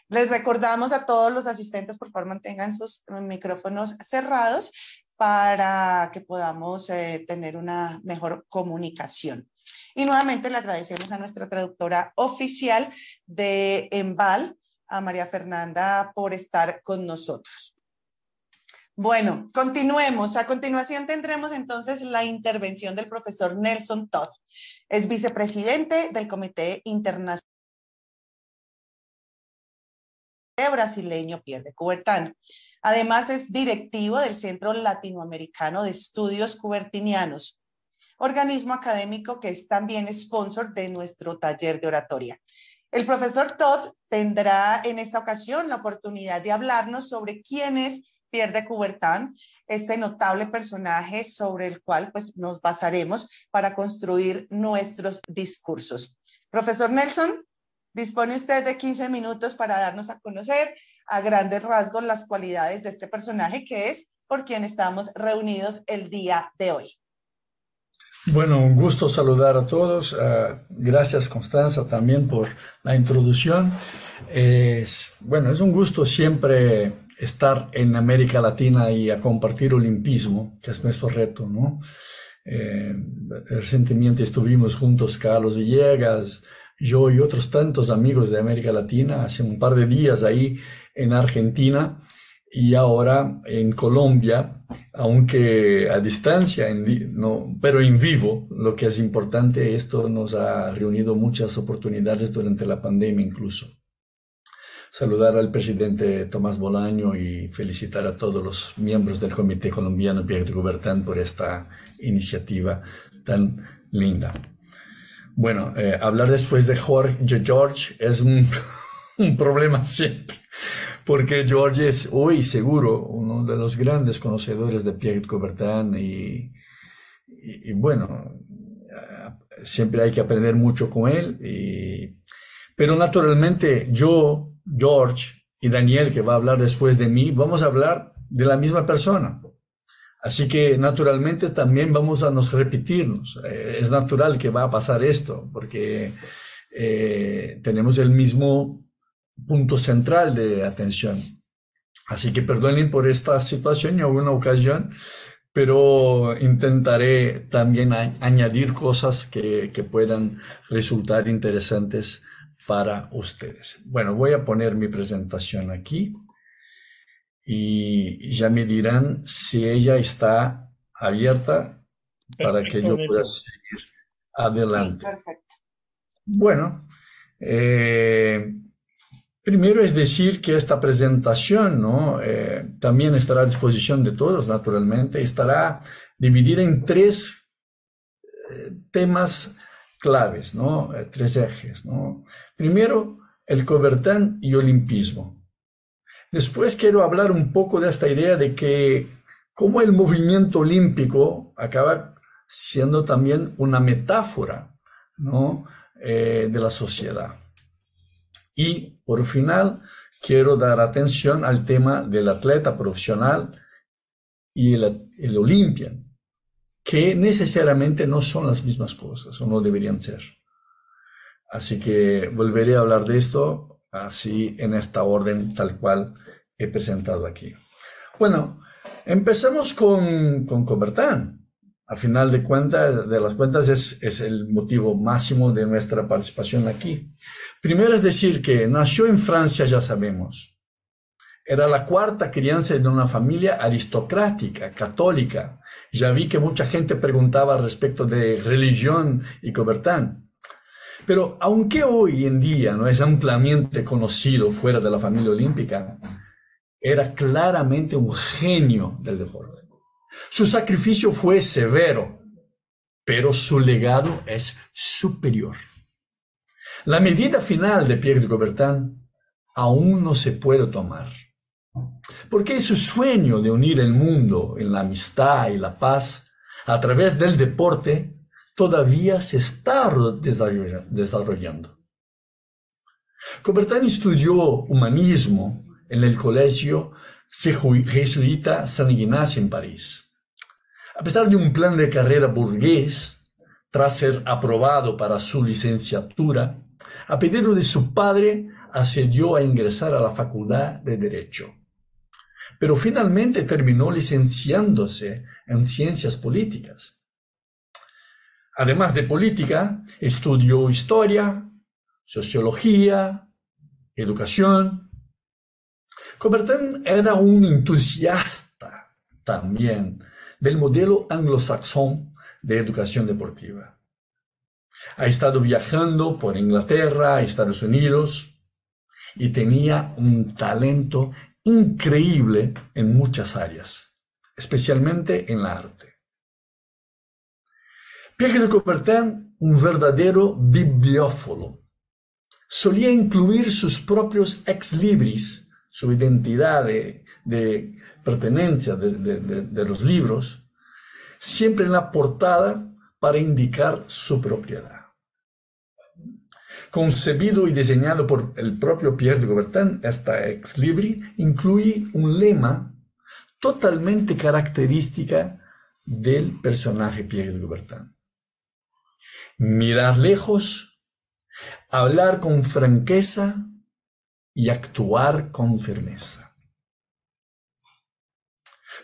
Les recordamos a todos los asistentes, por favor, mantengan sus micrófonos cerrados para que podamos tener una mejor comunicación. Y nuevamente le agradecemos a nuestra traductora oficial de EMBAL, a María Fernanda, por estar con nosotros. Bueno, continuemos. A continuación tendremos entonces la intervención del profesor Nelson Todd. Es vicepresidente del Comité Internacional brasileño Pierre de Coubertin. Además es directivo del Centro Latinoamericano de Estudios Coubertinianos, organismo académico que es también sponsor de nuestro taller de oratoria. El profesor Todd tendrá en esta ocasión la oportunidad de hablarnos sobre quién es Pierre de Coubertin, este notable personaje sobre el cual pues, nos basaremos para construir nuestros discursos. Profesor Nelson, dispone usted de 15 minutos para darnos a conocer a grandes rasgos las cualidades de este personaje que es por quien estamos reunidos el día de hoy. Bueno, un gusto saludar a todos. Gracias, Constanza, también por la introducción. Es un gusto siempre estar en América Latina y a compartir olimpismo, que es nuestro reto, ¿no? Recientemente estuvimos juntos Carlos Villegas, yo y otros tantos amigos de América Latina, hace un par de días ahí en Argentina y ahora en Colombia, aunque a distancia, pero en vivo, lo que es importante, esto nos ha reunido muchas oportunidades durante la pandemia incluso. Saludar al presidente Tomás Bolaño y felicitar a todos los miembros del Comité Colombiano Pierre de Coubertin por esta iniciativa tan linda. Bueno, hablar después de George es un problema siempre, porque George es hoy seguro uno de los grandes conocedores de Pierre de Coubertin y bueno, siempre hay que aprender mucho con él. Pero naturalmente yo, George y Daniel, que va a hablar después de mí, vamos a hablar de la misma persona. Así que naturalmente también vamos a nos repetirnos. Es natural que va a pasar esto, porque tenemos el mismo punto central de atención. Así que perdonen por esta situación en alguna ocasión, pero intentaré también añadir cosas que puedan resultar interesantes para ustedes. Bueno, voy a poner mi presentación aquí. Y ya me dirán si ella está abierta. Perfecto, para que yo pueda seguir adelante. Sí, perfecto. Bueno, primero es decir que esta presentación, ¿no? También estará a disposición de todos, naturalmente. Estará dividida en tres temas claves, ¿no? Tres ejes, ¿no? Primero, el Coubertin y olimpismo. Después quiero hablar un poco de esta idea de que cómo el movimiento olímpico acaba siendo también una metáfora, ¿no? De la sociedad. Y por final quiero dar atención al tema del atleta profesional y el Olympian, que necesariamente no son las mismas cosas o no deberían ser. Así que volveré a hablar de esto así en esta orden tal cual he presentado aquí. Bueno, empezamos con Coubertin. A final de las cuentas es el motivo máximo de nuestra participación aquí. Primero es decir que nació en Francia, ya sabemos. Era la cuarta crianza de una familia aristocrática, católica. Ya vi que mucha gente preguntaba respecto de religión y Coubertin. Pero aunque hoy en día no es ampliamente conocido fuera de la familia olímpica, era claramente un genio del deporte. Su sacrificio fue severo, pero su legado es superior. La medida final de Pierre de Coubertin aún no se puede tomar, porque su sueño de unir el mundo en la amistad y la paz a través del deporte todavía se está desarrollando. Coubertin estudió humanismo en el colegio jesuita San Ignacio en París. A pesar de un plan de carrera burgués, tras ser aprobado para su licenciatura, a pedido de su padre, accedió a ingresar a la Facultad de Derecho, pero finalmente terminó licenciándose en Ciencias Políticas. Además de política, estudió historia, sociología, educación. Coubertin era un entusiasta también del modelo anglosajón de educación deportiva. Ha estado viajando por Inglaterra, Estados Unidos, y tenía un talento increíble en muchas áreas, especialmente en la arte. Pierre de Coubertin, un verdadero bibliófilo, solía incluir sus propios ex libris, su identidad de pertenencia de los libros, siempre en la portada para indicar su propiedad. Concebido y diseñado por el propio Pierre de Coubertin, esta ex libri incluye un lema totalmente característica del personaje Pierre de Coubertin. Mirar lejos, hablar con franqueza y actuar con firmeza.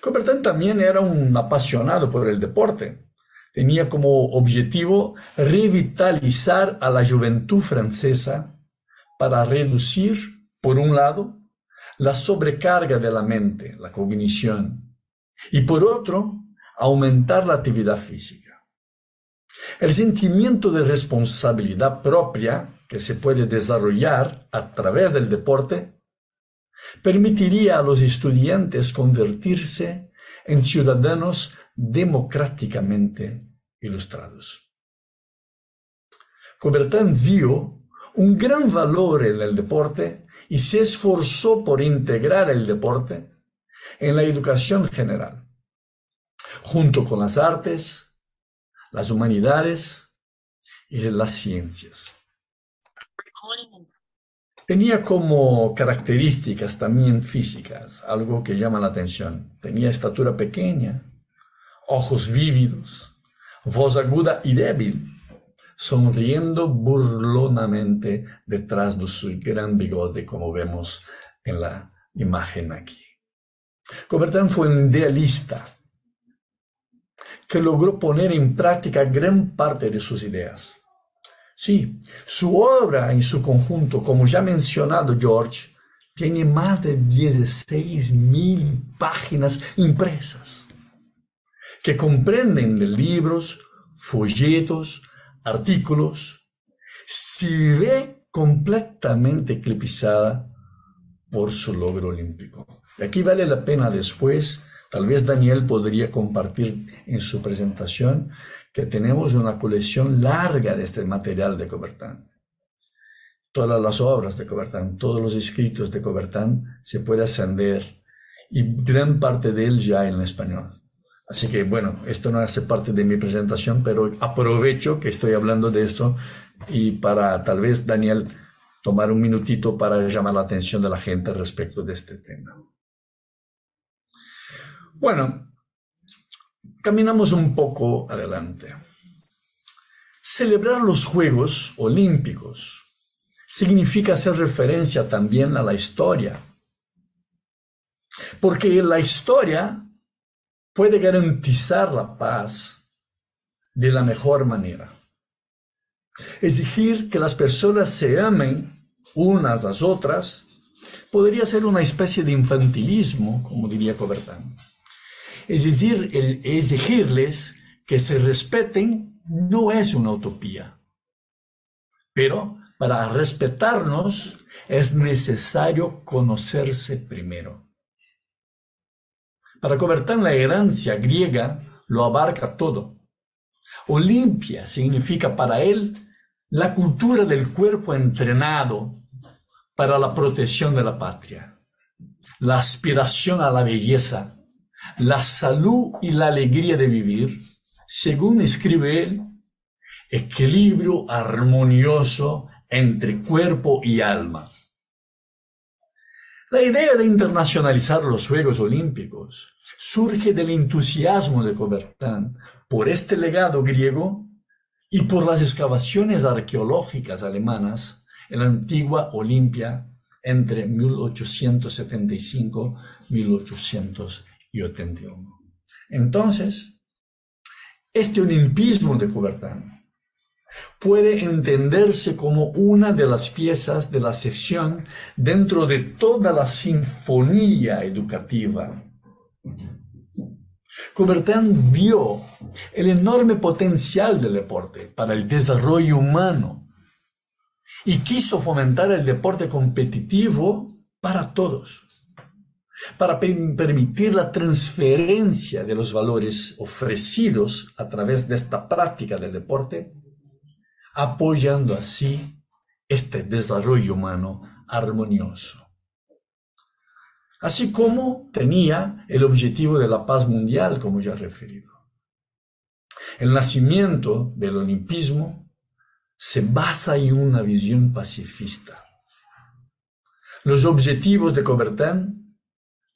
Coubertin también era un apasionado por el deporte. Tenía como objetivo revitalizar a la juventud francesa para reducir, por un lado, la sobrecarga de la mente, la cognición, y por otro, aumentar la actividad física. El sentimiento de responsabilidad propia que se puede desarrollar a través del deporte permitiría a los estudiantes convertirse en ciudadanos democráticamente ilustrados. Coubertin vio un gran valor en el deporte y se esforzó por integrar el deporte en la educación general, junto con las artes, las humanidades y las ciencias. Tenía como características también físicas algo que llama la atención. Tenía estatura pequeña, ojos vívidos, voz aguda y débil, sonriendo burlonamente detrás de su gran bigote, como vemos en la imagen aquí. Coubertin fue un idealista que logró poner en práctica gran parte de sus ideas. Sí, su obra en su conjunto, como ya mencionado George, tiene más de 16.000 páginas impresas, que comprenden de libros, folletos, artículos, se ve completamente eclipsada por su logro olímpico. Y aquí vale la pena después, tal vez Daniel podría compartir en su presentación, que tenemos una colección larga de este material de Coubertin. Todas las obras de Coubertin, todos los escritos de Coubertin se puede ascender y gran parte de él ya en español. Así que bueno, esto no hace parte de mi presentación, pero aprovecho que estoy hablando de esto y para tal vez Daniel tomar un minutito para llamar la atención de la gente respecto de este tema. Bueno, caminamos un poco adelante. Celebrar los Juegos Olímpicos significa hacer referencia también a la historia, porque la historia puede garantizar la paz de la mejor manera. Exigir que las personas se amen unas a las otras podría ser una especie de infantilismo, como diría Coubertin. Es decir, el exigirles que se respeten no es una utopía. Pero para respetarnos es necesario conocerse primero. Para Coubertin la herencia griega lo abarca todo. Olimpia significa para él la cultura del cuerpo entrenado para la protección de la patria, la aspiración a la belleza, la salud y la alegría de vivir, según escribe él, equilibrio armonioso entre cuerpo y alma. La idea de internacionalizar los Juegos Olímpicos surge del entusiasmo de Coubertin por este legado griego y por las excavaciones arqueológicas alemanas en la antigua Olimpia entre 1875 y 1881. Entonces, este olimpismo de Coubertin puede entenderse como una de las piezas de la sección dentro de toda la sinfonía educativa. Coubertin vio el enorme potencial del deporte para el desarrollo humano y quiso fomentar el deporte competitivo para todos, para permitir la transferencia de los valores ofrecidos a través de esta práctica del deporte, apoyando así este desarrollo humano armonioso. Así como tenía el objetivo de la paz mundial, como ya he referido. El nacimiento del olimpismo se basa en una visión pacifista. Los objetivos de Coubertin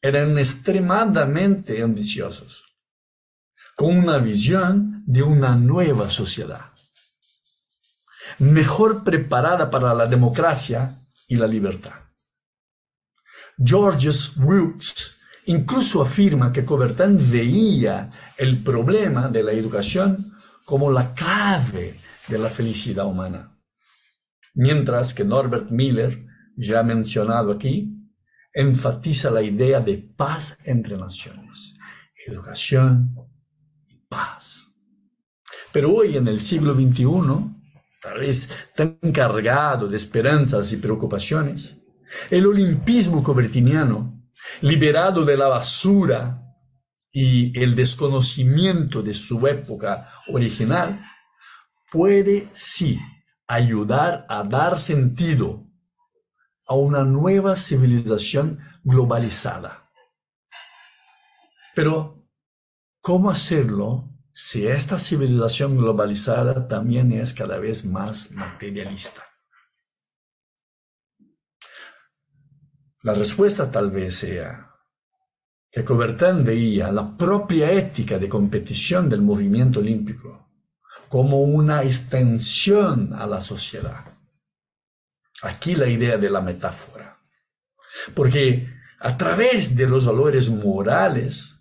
eran extremadamente ambiciosos, con una visión de una nueva sociedad, mejor preparada para la democracia y la libertad. Georges Brooks incluso afirma que Coubertin veía el problema de la educación como la clave de la felicidad humana, mientras que Norbert Miller, ya mencionado aquí, enfatiza la idea de paz entre naciones, educación y paz. Pero hoy, en el siglo XXI, tal vez tan cargado de esperanzas y preocupaciones, el olimpismo coubertiniano, liberado de la basura y el desconocimiento de su época original, puede sí ayudar a dar sentido a una nueva civilización globalizada. Pero, ¿cómo hacerlo si esta civilización globalizada también es cada vez más materialista? La respuesta tal vez sea que Coubertin veía la propia ética de competición del movimiento olímpico como una extensión a la sociedad. Aquí la idea de la metáfora. Porque a través de los valores morales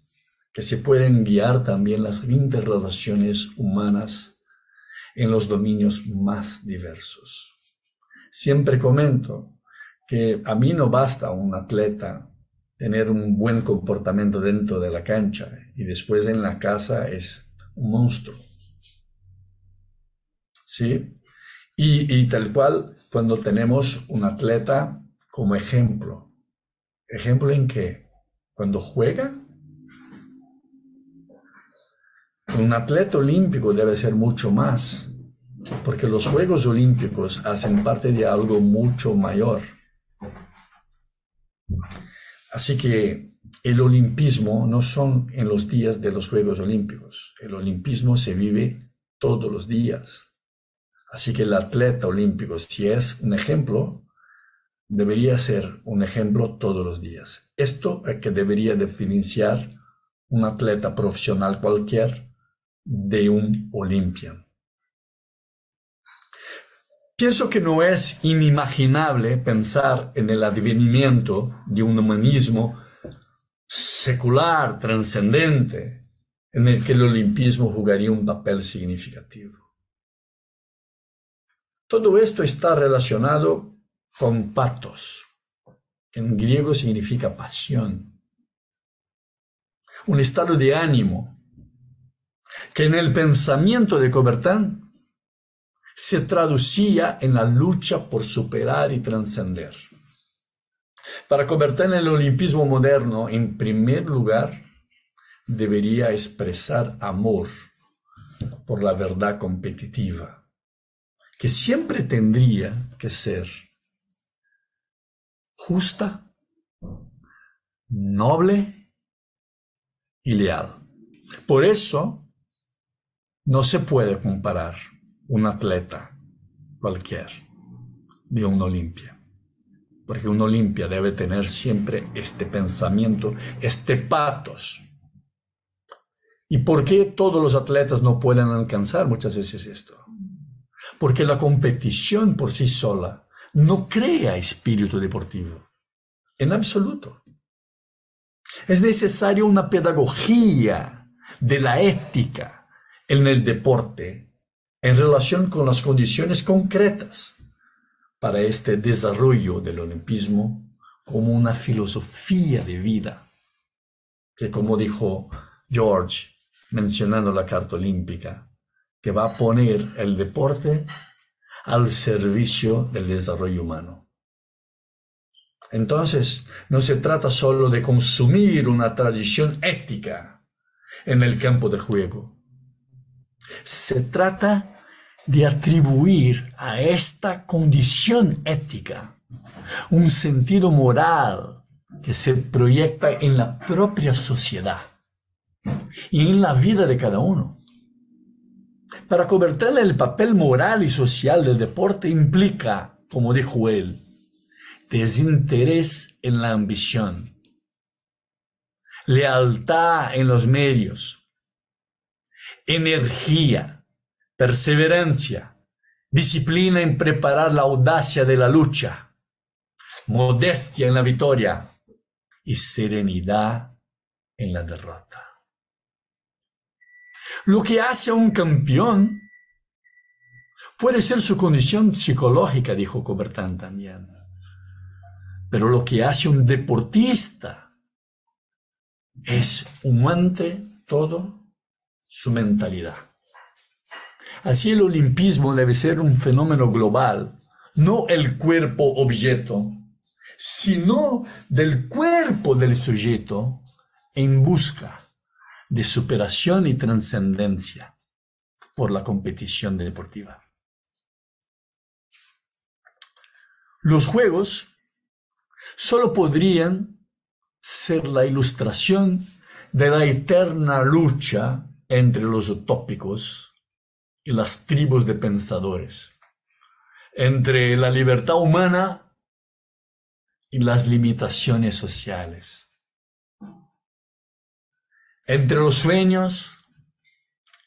que se pueden guiar también las interrelaciones humanas en los dominios más diversos. Siempre comento que a mí no basta un atleta tener un buen comportamiento dentro de la cancha y después en la casa es un monstruo. ¿Sí? Y tal cual cuando tenemos un atleta como ejemplo. ¿Ejemplo en qué? Cuando juega. Un atleta olímpico debe ser mucho más, porque los Juegos Olímpicos hacen parte de algo mucho mayor. Así que el olimpismo no son en los días de los Juegos Olímpicos. El olimpismo se vive todos los días. Así que el atleta olímpico, si es un ejemplo, debería ser un ejemplo todos los días. Esto es que debería diferenciar un atleta profesional cualquier de un Olympian. Pienso que no es inimaginable pensar en el advenimiento de un humanismo secular, trascendente, en el que el olimpismo jugaría un papel significativo. Todo esto está relacionado con pathos, que en griego significa pasión, un estado de ánimo, que en el pensamiento de Coubertin se traducía en la lucha por superar y trascender. Para Coubertin, el olimpismo moderno, en primer lugar, debería expresar amor por la verdad competitiva, que siempre tendría que ser justa, noble y leal. Por eso, no se puede comparar un atleta cualquier de un Olimpia, porque un Olimpia debe tener siempre este pensamiento, este pathos. ¿Y por qué todos los atletas no pueden alcanzar muchas veces esto? Porque la competición por sí sola no crea espíritu deportivo, en absoluto. Es necesaria una pedagogía de la ética en el deporte en relación con las condiciones concretas para este desarrollo del olimpismo como una filosofía de vida, que como dijo George, mencionando la Carta Olímpica, que va a poner el deporte al servicio del desarrollo humano. Entonces, no se trata solo de consumir una tradición ética en el campo de juego. Se trata de atribuir a esta condición ética un sentido moral que se proyecta en la propia sociedad y en la vida de cada uno. Para Coubertin, el papel moral y social del deporte implica, como dijo él, desinterés en la ambición, lealtad en los medios, energía, perseverancia, disciplina en preparar la audacia de la lucha, modestia en la victoria y serenidad en la derrota. Lo que hace a un campeón puede ser su condición psicológica, dijo Coubertin también. Pero lo que hace un deportista es, ante todo, su mentalidad. Así el olimpismo debe ser un fenómeno global, no el cuerpo objeto, sino del cuerpo del sujeto en busca de superación y trascendencia por la competición deportiva. Los juegos solo podrían ser la ilustración de la eterna lucha entre los utópicos y las tribus de pensadores, entre la libertad humana y las limitaciones sociales, entre los sueños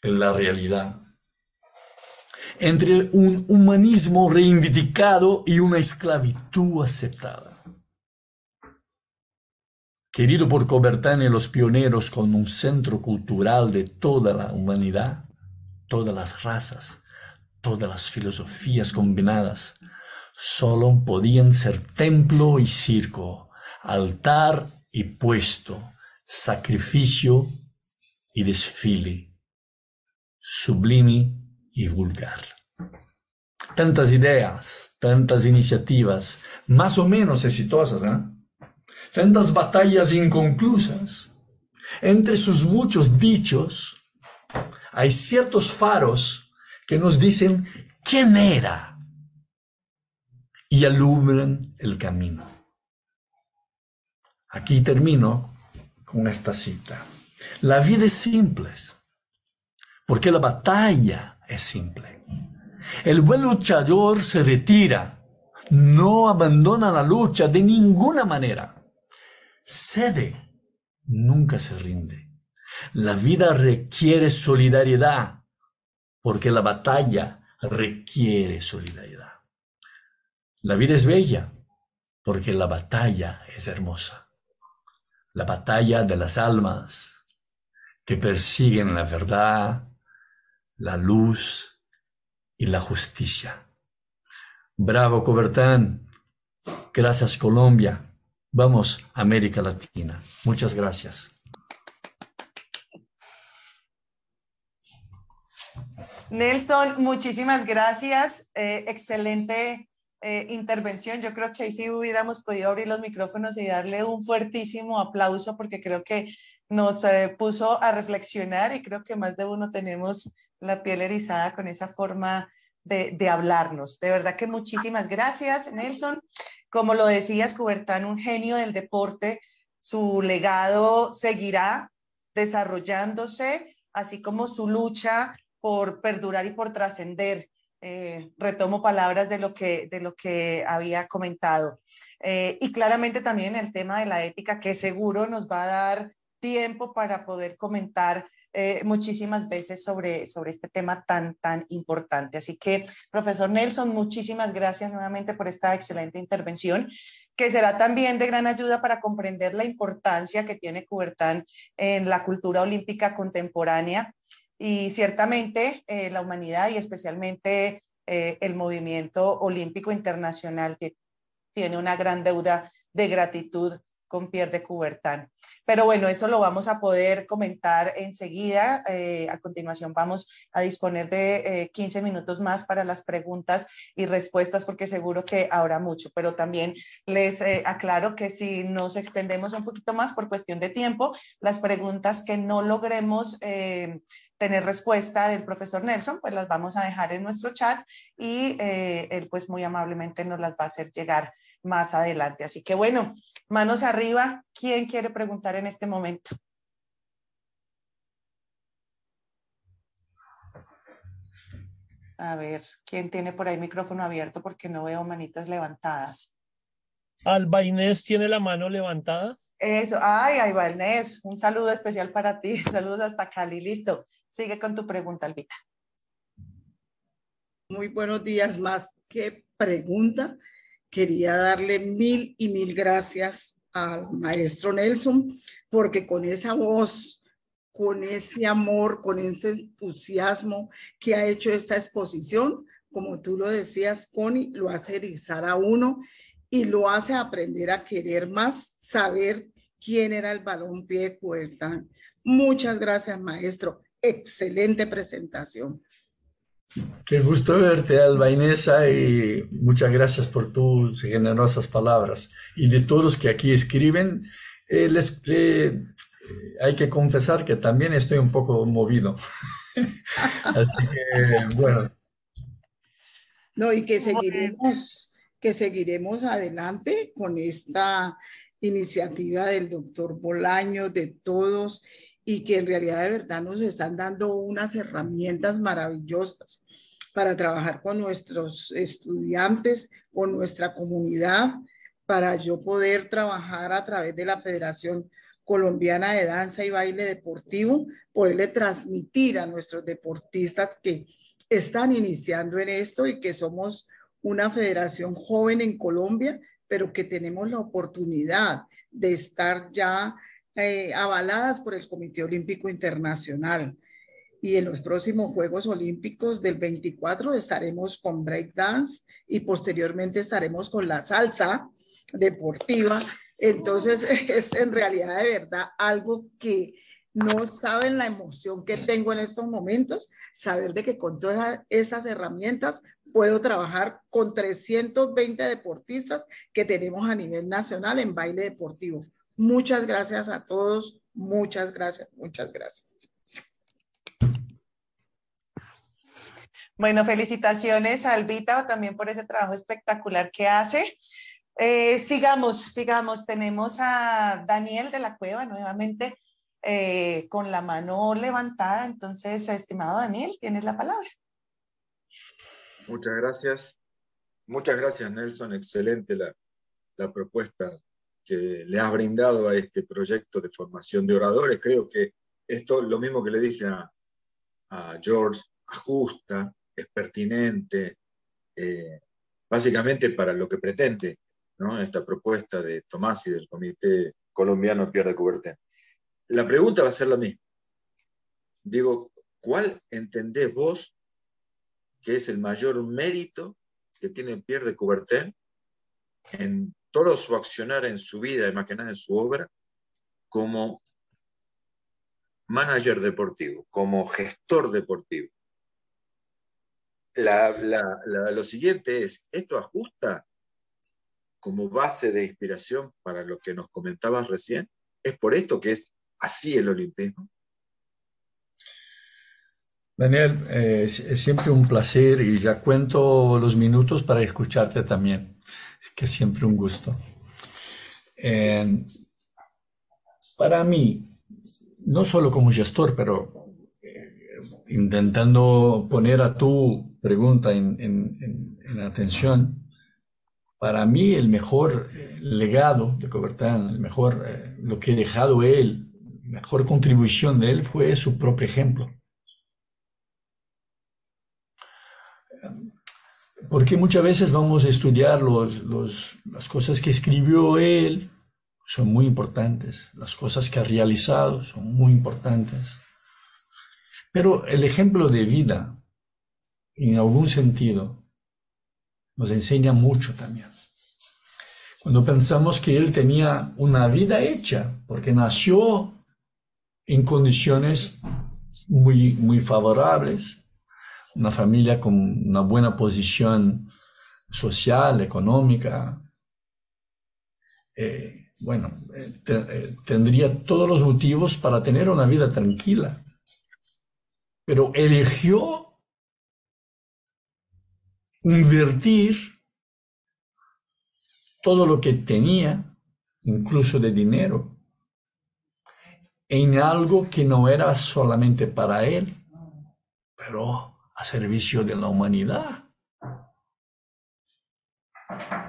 y la realidad, entre un humanismo reivindicado y una esclavitud aceptada. Querido por Coubertin y los pioneros como un centro cultural de toda la humanidad, todas las razas, todas las filosofías combinadas, solo podían ser templo y circo, altar y puesto, sacrificio y desfile, sublime y vulgar. Tantas ideas, tantas iniciativas, más o menos exitosas, tantas batallas inconclusas. Entre sus muchos dichos, hay ciertos faros que nos dicen quién era y alumbran el camino. Aquí termino con esta cita. La vida es simple, porque la batalla es simple. El buen luchador se retira, no abandona la lucha de ninguna manera. Cede, nunca se rinde. La vida requiere solidaridad, porque la batalla requiere solidaridad. La vida es bella, porque la batalla es hermosa. La batalla de las almas que persiguen la verdad, la luz y la justicia. Bravo, Coubertin. Gracias, Colombia. Vamos, América Latina. Muchas gracias. Nelson, muchísimas gracias. Excelente intervención. Yo creo que ahí sí hubiéramos podido abrir los micrófonos y darle un fuertísimo aplauso porque creo que nos puso a reflexionar y creo que más de uno tenemos la piel erizada con esa forma de hablarnos. De verdad que muchísimas gracias, Nelson. Como lo decías, Coubertin, un genio del deporte, su legado seguirá desarrollándose, así como su lucha por perdurar y por trascender. Retomo palabras de lo que había comentado. Y claramente también el tema de la ética, que seguro nos va a dar tiempo para poder comentar muchísimas veces sobre este tema tan importante. Así que, profesor Nelson, muchísimas gracias nuevamente por esta excelente intervención, que será también de gran ayuda para comprender la importancia que tiene Coubertin en la cultura olímpica contemporánea y ciertamente la humanidad y especialmente el movimiento olímpico internacional que tiene una gran deuda de gratitud con Pierre de Coubertin. Pero bueno, eso lo vamos a poder comentar enseguida. A continuación vamos a disponer de 15 minutos más para las preguntas y respuestas, porque seguro que habrá mucho, pero también les aclaro que si nos extendemos un poquito más por cuestión de tiempo, las preguntas que no logremos tener respuesta del profesor Nelson, pues las vamos a dejar en nuestro chat y él pues muy amablemente nos las va a hacer llegar más adelante. Así que bueno, manos arriba, ¿quién quiere preguntar en este momento? A ver, ¿quién tiene por ahí micrófono abierto? Porque no veo manitas levantadas. Alba Inés tiene la mano levantada. Eso, ay, Alba Inés, un saludo especial para ti. Saludos hasta Cali, listo. Sigue con tu pregunta, Albita. Muy buenos días, más que pregunta. Quería darle mil y mil gracias al maestro Nelson, porque con esa voz, con ese amor, con ese entusiasmo que ha hecho esta exposición, como tú lo decías, Connie, lo hace erizar a uno y lo hace aprender a querer más, saber quién era el balompié de Coubertin. Muchas gracias, maestro. Excelente presentación. Qué gusto verte, Alba Inesa, y muchas gracias por tus generosas palabras. Y de todos que aquí escriben, hay que confesar que también estoy un poco movido. Así que, bueno. No, y que seguiremos adelante con esta iniciativa del doctor Bolaño, de todos, y que en realidad de verdad nos están dando unas herramientas maravillosas para trabajar con nuestros estudiantes, con nuestra comunidad, para yo poder trabajar a través de la Federación Colombiana de Danza y Baile Deportivo, poderle transmitir a nuestros deportistas que están iniciando en esto y que somos una federación joven en Colombia, pero que tenemos la oportunidad de estar ya avaladas por el Comité Olímpico Internacional. Y en los próximos Juegos Olímpicos del 24 estaremos con breakdance y posteriormente estaremos con la salsa deportiva. Entonces es en realidad de verdad algo que no saben la emoción que tengo en estos momentos, saber de que con todas esas herramientas puedo trabajar con 320 deportistas que tenemos a nivel nacional en baile deportivo. Muchas gracias a todos, muchas gracias, muchas gracias. Bueno, felicitaciones a Albita también por ese trabajo espectacular que hace. Sigamos. Tenemos a Daniel de la Cueva nuevamente con la mano levantada. Entonces, estimado Daniel, tienes la palabra. Muchas gracias. Muchas gracias, Nelson. Excelente la propuesta que le has brindado a este proyecto de formación de oradores. Creo que esto, lo mismo que le dije a George, ajusta, es pertinente, básicamente para lo que pretende, ¿no?, esta propuesta de Tomás y del Comité Colombiano Pierre de Coubertin. La pregunta va a ser la misma. Digo, ¿cuál entendés vos que es el mayor mérito que tiene Pierre de Coubertin en todo su accionar en su vida y más que nada en su obra como manager deportivo, como gestor deportivo? Lo siguiente es, ¿esto ajusta como base de inspiración para lo que nos comentabas recién? ¿Es por esto que es así el olimpismo? Daniel, es siempre un placer y ya cuento los minutos para escucharte también, que es siempre un gusto. Para mí, no solo como gestor, pero intentando poner a tu pregunta en atención, para mí el mejor legado de Coubertin, el mejor, lo que ha dejado él mejor contribución de él fue su propio ejemplo. Porque muchas veces vamos a estudiar las cosas que escribió él, son muy importantes. Las cosas que ha realizado son muy importantes. Pero el ejemplo de vida, en algún sentido, nos enseña mucho también. Cuando pensamos que él tenía una vida hecha, porque nació en condiciones muy favorables, una familia con una buena posición social, económica, tendría todos los motivos para tener una vida tranquila. Pero eligió invertir todo lo que tenía, incluso de dinero, en algo que no era solamente para él, pero a servicio de la humanidad.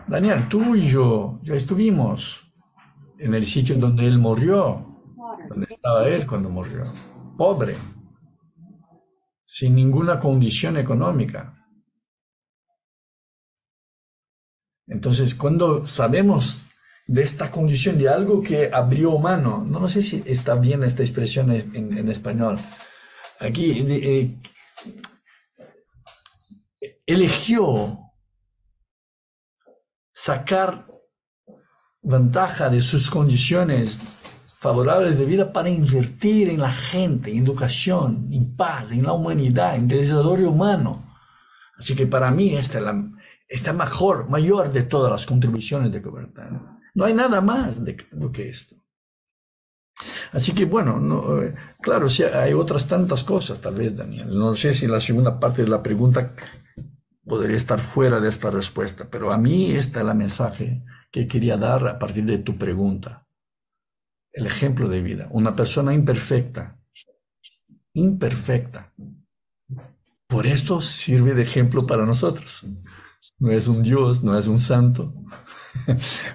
Daniel, tú y yo ya estuvimos en el sitio donde él murió, donde estaba él cuando murió, pobre, sin ninguna condición económica. Entonces, cuando sabemos de esta condición, de algo que abrió mano, no sé si está bien esta expresión en español, aquí eligió sacar ventaja de sus condiciones favorables de vida para invertir en la gente, en educación, en paz, en la humanidad, en el desarrollo humano. Así que para mí esta es mayor de todas las contribuciones de Coubertin. No hay nada más de lo que esto. Así que bueno, claro, sí, hay otras tantas cosas tal vez, Daniel. No sé si la segunda parte de la pregunta podría estar fuera de esta respuesta, pero a mí este es el mensaje que quería dar a partir de tu pregunta. El ejemplo de vida. Una persona imperfecta. Por esto sirve de ejemplo para nosotros. No es un Dios, no es un santo,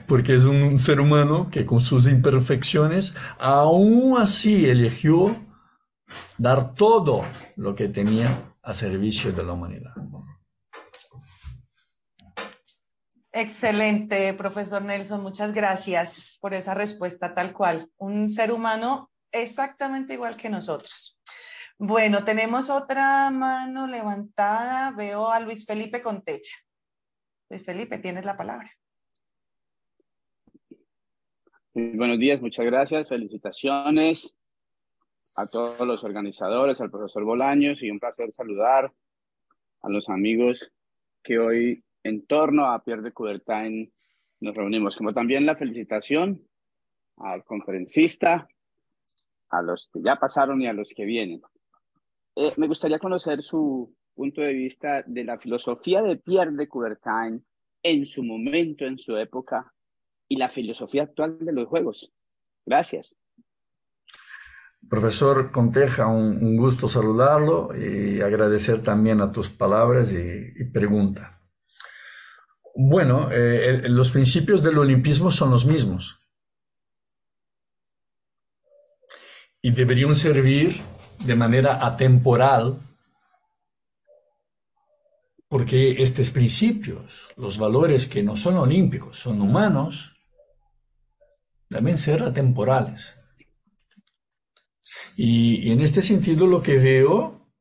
porque es un ser humano que con sus imperfecciones aún así eligió dar todo lo que tenía a servicio de la humanidad. Excelente, profesor Nelson. Muchas gracias por esa respuesta tal cual. Un ser humano exactamente igual que nosotros. Bueno, tenemos otra mano levantada. Veo a Luis Felipe Contecha. Luis Felipe, tienes la palabra. Buenos días, muchas gracias. Felicitaciones a todos los organizadores, al profesor Bolaños, y un placer saludar a los amigos que hoy en torno a Pierre de Coubertin nos reunimos, como también la felicitación al conferencista, a los que ya pasaron y a los que vienen. Me gustaría conocer su punto de vista de la filosofía de Pierre de Coubertin en su momento, en su época, y la filosofía actual de los juegos. Gracias. Profesor Conteja, un gusto saludarlo y agradecer también a tus palabras y pregunta. Bueno, los principios del olimpismo son los mismos y deberían servir de manera atemporal, porque estos principios, los valores que no son olímpicos, son humanos, deben ser atemporales. Y en este sentido lo que veo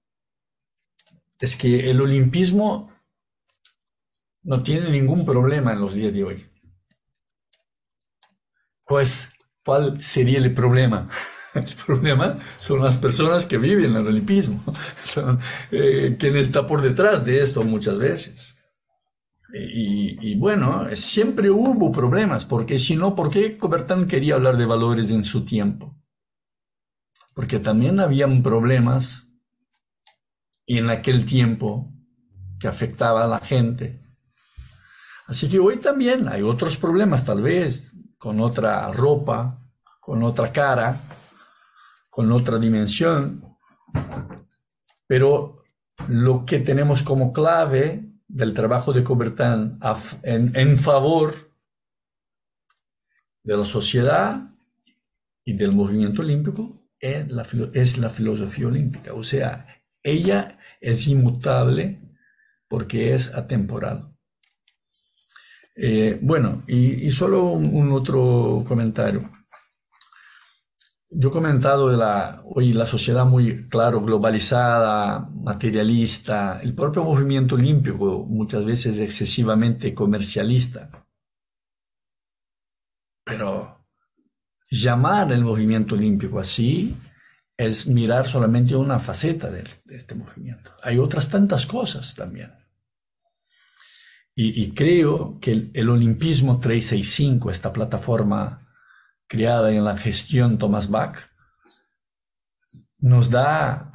es que el olimpismo no tiene ningún problema en los días de hoy. Pues, ¿cuál sería el problema? El problema son las personas que viven el olimpismo, son quien está por detrás de esto muchas veces. Y bueno, siempre hubo problemas, porque si no, ¿por qué Coubertin quería hablar de valores en su tiempo? Porque también habían problemas en aquel tiempo que afectaba a la gente. Así que hoy también hay otros problemas, tal vez, con otra ropa, con otra cara, con otra dimensión. Pero lo que tenemos como clave del trabajo de Coubertin en favor de la sociedad y del movimiento olímpico es la filosofía olímpica. O sea, ella es inmutable porque es atemporal. Bueno, y solo un otro comentario. Yo he comentado hoy la sociedad muy, claro, globalizada, materialista, el propio movimiento olímpico muchas veces excesivamente comercialista. Pero llamar el movimiento olímpico así es mirar solamente una faceta de este movimiento. Hay otras tantas cosas también. Y creo que el Olimpismo 365, esta plataforma creada en la gestión Thomas Bach, nos da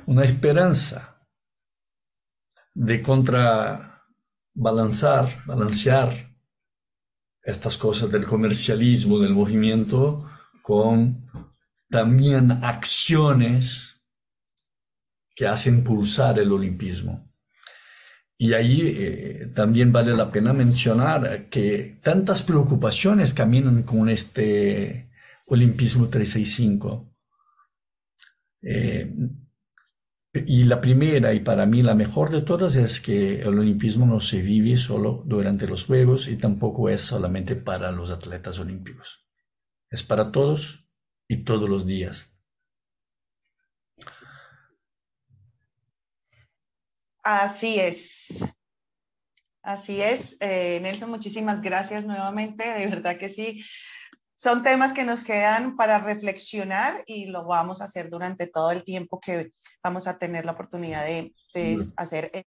una esperanza de balancear estas cosas del comercialismo, del movimiento, con también acciones que hacen pulsar el olimpismo. Y ahí también vale la pena mencionar que tantas preocupaciones caminan con este Olimpismo 365. Y la primera, y para mí la mejor de todas, es que el olimpismo no se vive solo durante los Juegos y tampoco es solamente para los atletas olímpicos. Es para todos y todos los días. Así es. Así es. Nelson, muchísimas gracias nuevamente. De verdad que sí. Son temas que nos quedan para reflexionar y lo vamos a hacer durante todo el tiempo que vamos a tener la oportunidad de hacer